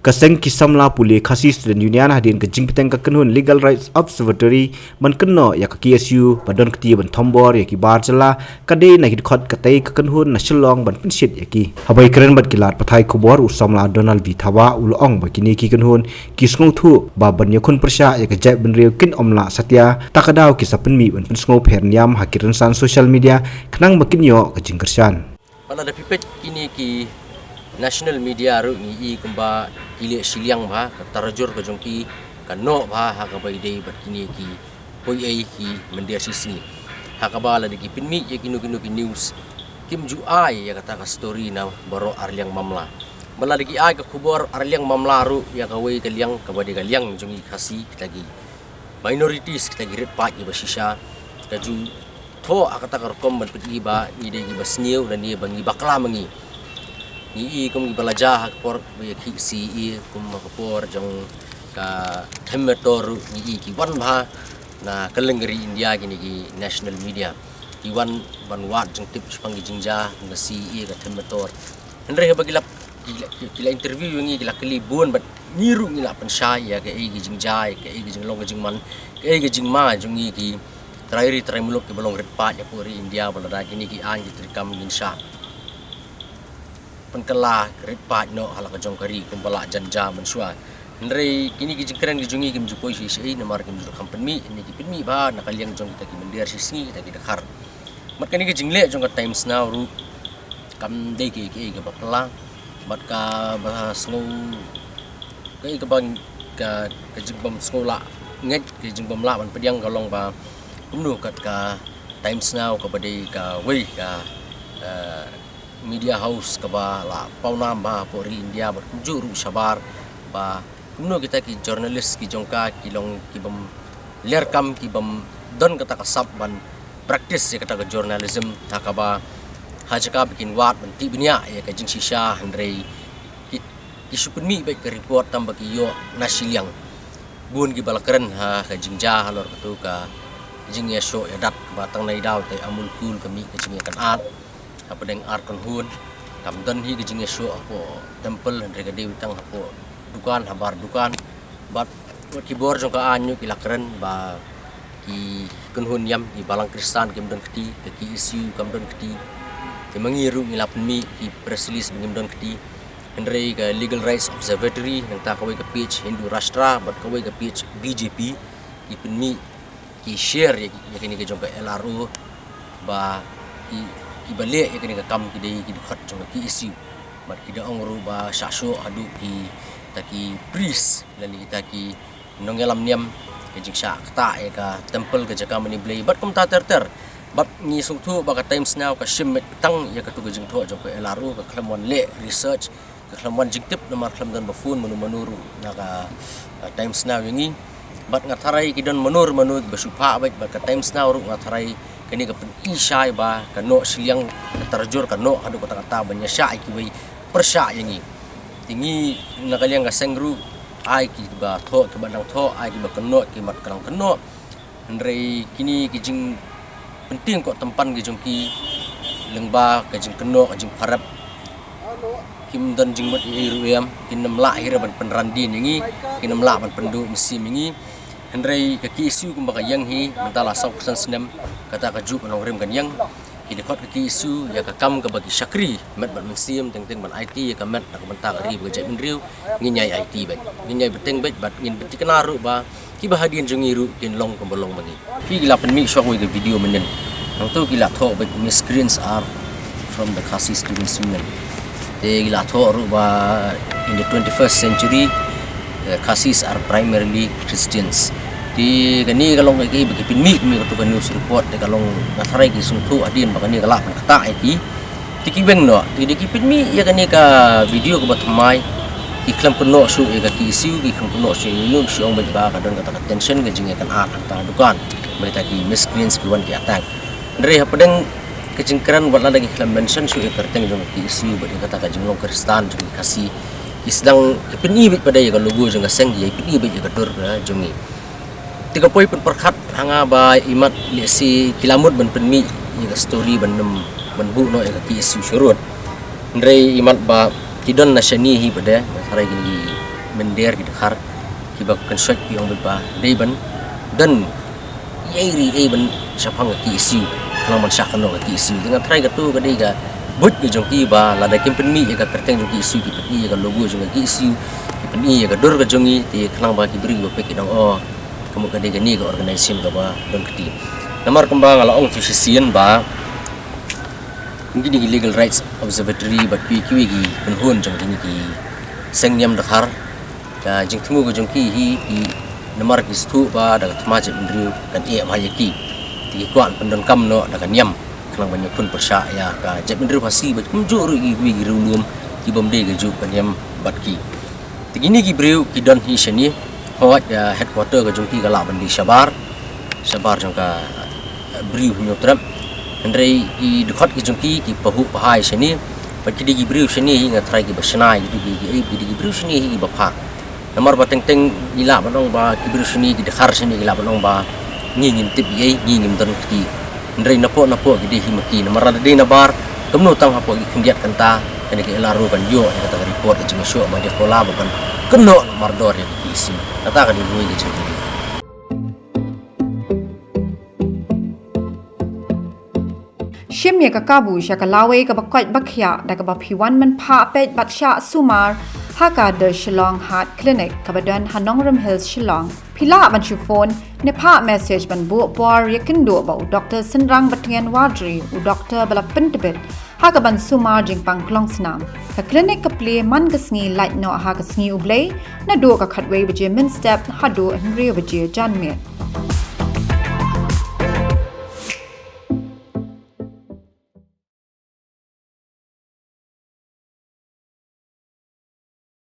Kaseng kisamla puli khasi student union hadin ke jingpiteng ka kenhun Legal Rights Observatory man kenno ya ka KSU badon keti ban thombor ya ki barjala kade na hit khot katei ka kenhun na shillong ban pinshit ya ki habai keren bat kilat pathai khubor usamla Donald V Thawa ulong ba kini ki kenhun kisngong thu ba ban yakun persya ya ka jai ban riu kin omla satya takadaw ki sapin mi ban pinsngong pherniam hakiran san social media khnang makin yo ka jingkersan pada da pipet kini ki national media ru ni kumba kile siliang ba tarjur ka jongki kano ba ha ka bai dei bat kini ki poi ai ki mendia sisi ha ka bala de ki pinmi ye kinu ki news kim ju ai ya kata ka story na baro arliang mamla bala de ki ai ka khubor arliang mamla ru ya ka wei ka liang ka bade ka liang jongi khasi lagi minorities kita girit pa ki basisha ka ju tho akata ka kom ban piti ba ni de ki basniu dan ni bangi bakla mangi ni kum gi balaja hakpor be ki si kum hakpor jong ka themmetor ni ki wan bha na kalengri India gini ki national media ki wan ban wat jong tip pangi jingja nga si ka themmetor andre ha bagilap kila interview ngi kila kali bun bat niru ngi la pan sha ya ka gi jingja ka gi jing long jing man ka gi jing ma jong ki trairi muluk ke belong ret pa ya puri India balada gini ki an gi trikam gin sha penkala ripat no halaka jongkari kumpala janja mensua ndrei kini ki jingkren ki jungi kim jupoi si namar kim jur company ini ki pinmi ba nakaliang jong kita ki mendir sisi kita ki dakhar mat kani ki jingle jong ka times now ru kam dei ki bapla mat ka ba snow kai ka bang ka jingbam skola nget ki jingbam la ban pediang kalong ba kumnu kat ka times now ka badai ka wei ka media house ka ba la pauna ba pori India ber juru sabar ba kumno kita ki journalist ki jongka ki long ki bam lerkam ki bam don kata ka sab ban practice ya kata ka journalism ta ka ba hajaka bikin wat ban ti binya ya ka jing shisha handrei ki supni baik ka report tamba ki yo nasiliang bun ki balakren ha ka jingja halor tu ka jing ya show ya dat ba tang nai daw te amul kul kami ka jing kan art apa deng art kon hun kam dan hi gijing show apo temple rega dewi tang apo dukan habar dukan bat kibor jong ka anyu ki lakren ba ki kon hun yam ki balang kristan kim don keti ki isu kam don keti ki mangiru ni lapun mi ki press release kim don keti henry ka Legal Rights Observatory nang ta kawai ka page Hindu Rashtra bat kawai ka page BJP ki pinmi ki share ya kini ke jong ka LRO ba ki balik ya kini ka kam ki dei ki dikhat jong ki isu bat ki da ong ru ba shasho adu ki taki priest lali kita ki nongelam niam ke jiksha kta ya ka temple ke jaka mani blai bat kum ta ter bat ni sung thu ba ka times now ka shimmet tang ya ka tu jing tho jong ka LRO ka klamon le research ka klamon jingtip nomor klam dan bafun manuru na ka times now wingi bat ngatharai ki don manur basupa bat ka times now ru ngatharai kini ka isai ba kano siliang tarjur kano adu kata banya syai ki bai persya yangi tingi nakaliang ka sengru ai ki ba tho ke badang tho ai ki ba kano ki mat karang kano ndrei kini ki jing penting kok tempan ki jongki lengba ka jing kano ka jing parap kim dan jing mat iru yam kinam la hira ban penrandin yangi kinam la ban pendu mesim yangi Hendrei ka isu kumba ka yang hi mentala sau kusan senam kata ka juk nong rem kan yang ki dekot ka isu ya ka kam ka bagi syakri met ban mensim teng ban IT ya ka met ka benta ka ri ba jai benriu nginyai IT ba nginyai beteng ba bat ngin beti kenaru ba ki bahadian jongiru kin long kombolong mangi ki gila pen mi shok we video menen nang tu gila tho ba miscreants are from the Khasi students union they gila tho ru ba in the 21st century Khasis are primarily Christians. Di kani kalong kay bagi pinmi kami to news report de kalong natharai ki sungtu adin bakani kala kata IT tikibeng no di ki pinmi ya kani ka video ko batmai iklam kuno su ya ki isu ki kuno su nu si ong ba ka don kata tension ga jinga kan at ta dukan mereka ki miscreants kuan ki attack ndre hapadeng kecingkran wala lagi iklam mention su ikerteng jong ki isu ba kata ka jinglong Kristan jong Khasi isdang kepini bit pada ya logo jong seng ya pini bit ya dur jongi 30 pun perkhat hanga ba imat lesi kilamut ban penmi ya story ban nem ban bu no ya ki isu syurut ndrei imat ba kidon nasyani hi pada sarai gini mender ki khar ki ba construct ki ong ba deiban dan yairi ban sapang ki isi kalau man syak no ki isi dengan try ka tu ka dei ka but ki jong ki ba la da kimpen mi ka kerteng jong ki isi ki peti ka logo jong ki isi ki peni ka dor ka jongi ti klang ba ki beri ba pe ki dong kamu ka dei ka ni ka organization ka ba don keti namar kembang ala ong fisician ba gini legal rights observatory ba ki gi penhun jong gini ki sengyam dakhar ka jing thumu ko jong ki hi namar ki stu ba da thma je bendriu kan ba yaki ti kwan pendon kam no da kan yam klang banyak pun persya ya ka je bendriu pasi ba kumjo ru gi rumum ki bomde ga ju kan yam bat ki ti gini ki briu ki don hi shani hot ya headquarter ka jong ki ga la bandi sabar jong ka briu nyotrap Andrei I dekat ke jongki ki pahu pahai sini pagi di briu sini hingga try ki basnai di briu sini hi bapa namar bateng teng ila banong ba ki briu sini ki dekhar sini ila banong ba ngingim tip ye ngingim don ki Andrei napo ki di himaki namar ada di nabar kemno tang hapo ki kendiat kanta kene ki laru kan yo ya kata report ke jengso ma dia kola bukan keno namar dor ya ki isi kata kan di bui ke jengki Shim ya kakabu sya kalawe ka bakwat bakhya da ka baphiwan man pha pet batsha sumar haka de Shillong Heart Clinic ka badan Hanongram Hills Shillong phila ban chu phone ne pha message ban bu por yakin do ba Dr. Sinrang Batngen Wadri u Dr. Balapin Tibet haka ban sumar jing pang klong snam ka clinic ka play man ka sngi light no ha ka sngi ublay na do ka khatwe baje min step ha do henry baje janmet